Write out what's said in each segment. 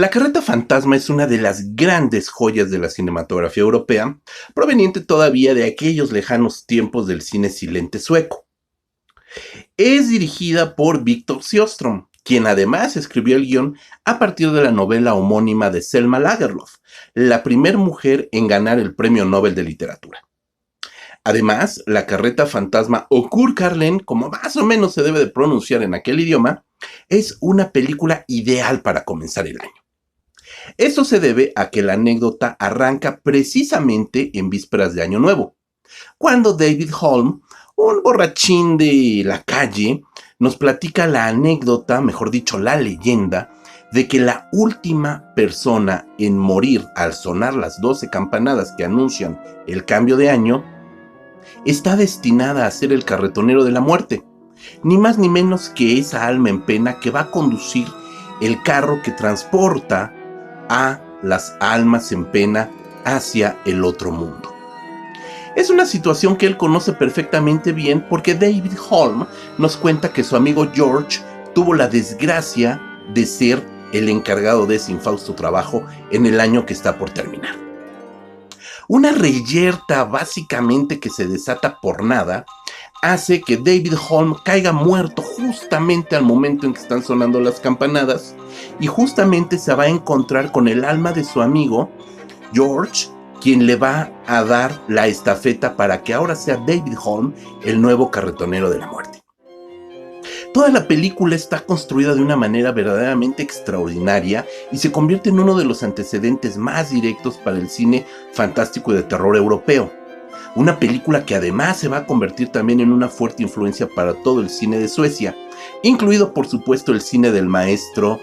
La carreta fantasma es una de las grandes joyas de la cinematografía europea, proveniente todavía de aquellos lejanos tiempos del cine silente sueco. Es dirigida por Victor Sjöström, quien además escribió el guión a partir de la novela homónima de Selma Lagerlöf, la primer mujer en ganar el Premio Nobel de Literatura. Además, la carreta fantasma o Kurkarlen, como más o menos se debe de pronunciar en aquel idioma, es una película ideal para comenzar el año. Esto se debe a que la anécdota arranca precisamente en vísperas de Año Nuevo, cuando David Holm, un borrachín de la calle, nos platica la anécdota, mejor dicho, la leyenda, de que la última persona en morir al sonar las 12 campanadas que anuncian el cambio de año está destinada a ser el carretonero de la muerte, ni más ni menos que esa alma en pena que va a conducir el carro que transporta a las almas en pena hacia el otro mundo. Es una situación que él conoce perfectamente bien porque David Holm nos cuenta que su amigo George tuvo la desgracia de ser el encargado de ese infausto trabajo en el año que está por terminar. Una reyerta básicamente que se desata por nada hace que David Holm caiga muerto justamente al momento en que están sonando las campanadas y justamente se va a encontrar con el alma de su amigo George, quien le va a dar la estafeta para que ahora sea David Holm el nuevo carretonero de la muerte. Toda la película está construida de una manera verdaderamente extraordinaria y se convierte en uno de los antecedentes más directos para el cine fantástico y de terror europeo. Una película que además se va a convertir también en una fuerte influencia para todo el cine de Suecia, incluido por supuesto el cine del maestro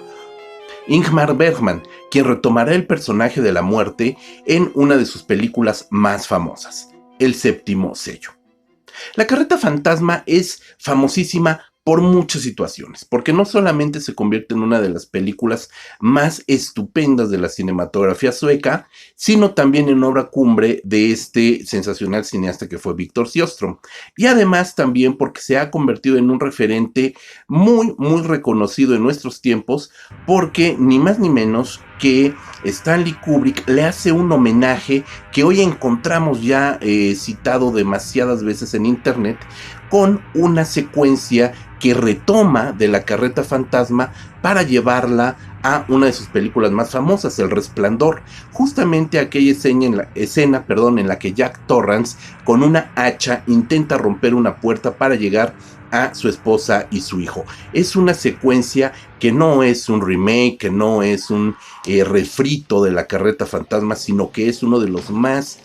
Ingmar Bergman, quien retomará el personaje de la muerte en una de sus películas más famosas, El Séptimo Sello. La carreta fantasma es famosísima por muchas situaciones, porque no solamente se convierte en una de las películas más estupendas de la cinematografía sueca, sino también en obra cumbre de este sensacional cineasta que fue Victor Sjöström. Y además también porque se ha convertido en un referente muy, muy reconocido en nuestros tiempos, porque ni más ni menos que Stanley Kubrick le hace un homenaje que hoy encontramos ya citado demasiadas veces en internet, con una secuencia que retoma de la carreta fantasma para llevarla a una de sus películas más famosas, El Resplandor, justamente aquella escena en la que Jack Torrance con una hacha intenta romper una puerta para llegar a su esposa y su hijo. Es una secuencia que no es un remake, que no es un refrito de la carreta fantasma, sino que es uno de los más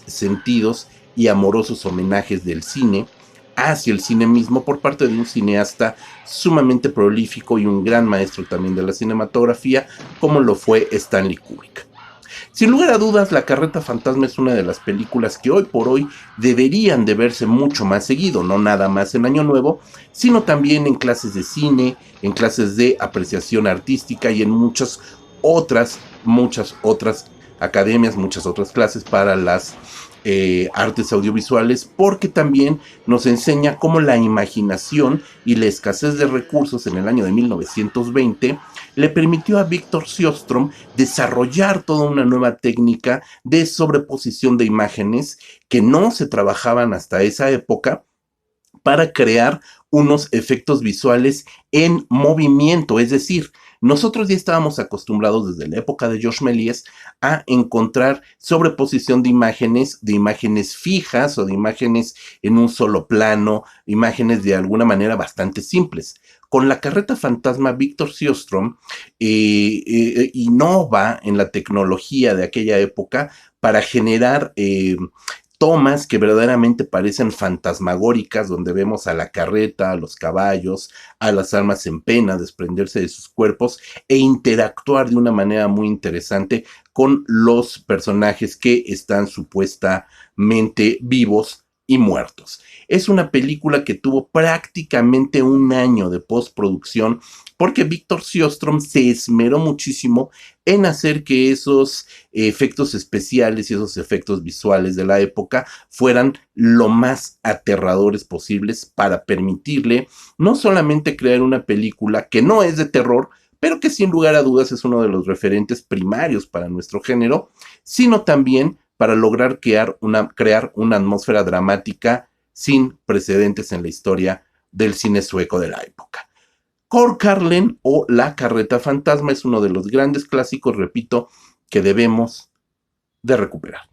sentidos y amorosos homenajes del cine hacia el cine mismo por parte de un cineasta sumamente prolífico y un gran maestro también de la cinematografía, como lo fue Stanley Kubrick. Sin lugar a dudas, La Carreta Fantasma es una de las películas que hoy por hoy deberían de verse mucho más seguido, no nada más en Año Nuevo, sino también en clases de cine, en clases de apreciación artística y en muchas otras academias, muchas otras clases para las artes audiovisuales, porque también nos enseña cómo la imaginación y la escasez de recursos en el año de 1920 le permitió a Victor Sjöström desarrollar toda una nueva técnica de sobreposición de imágenes que no se trabajaban hasta esa época para crear unos efectos visuales en movimiento, es decir, nosotros ya estábamos acostumbrados desde la época de Georges Méliès a encontrar sobreposición de imágenes fijas o de imágenes en un solo plano, imágenes de alguna manera bastante simples. Con La Carreta Fantasma, Victor Sjöström innova en la tecnología de aquella época para generar tomas que verdaderamente parecen fantasmagóricas, donde vemos a la carreta, a los caballos, a las almas en pena desprenderse de sus cuerpos e interactuar de una manera muy interesante con los personajes que están supuestamente vivos y muertos. Es una película que tuvo prácticamente un año de postproducción porque Victor Sjöström se esmeró muchísimo en hacer que esos efectos especiales y esos efectos visuales de la época fueran lo más aterradores posibles para permitirle no solamente crear una película que no es de terror, pero que sin lugar a dudas es uno de los referentes primarios para nuestro género, sino también para lograr crear una atmósfera dramática sin precedentes en la historia del cine sueco de la época. Korkarlen o La Carreta Fantasma es uno de los grandes clásicos, repito, que debemos de recuperar.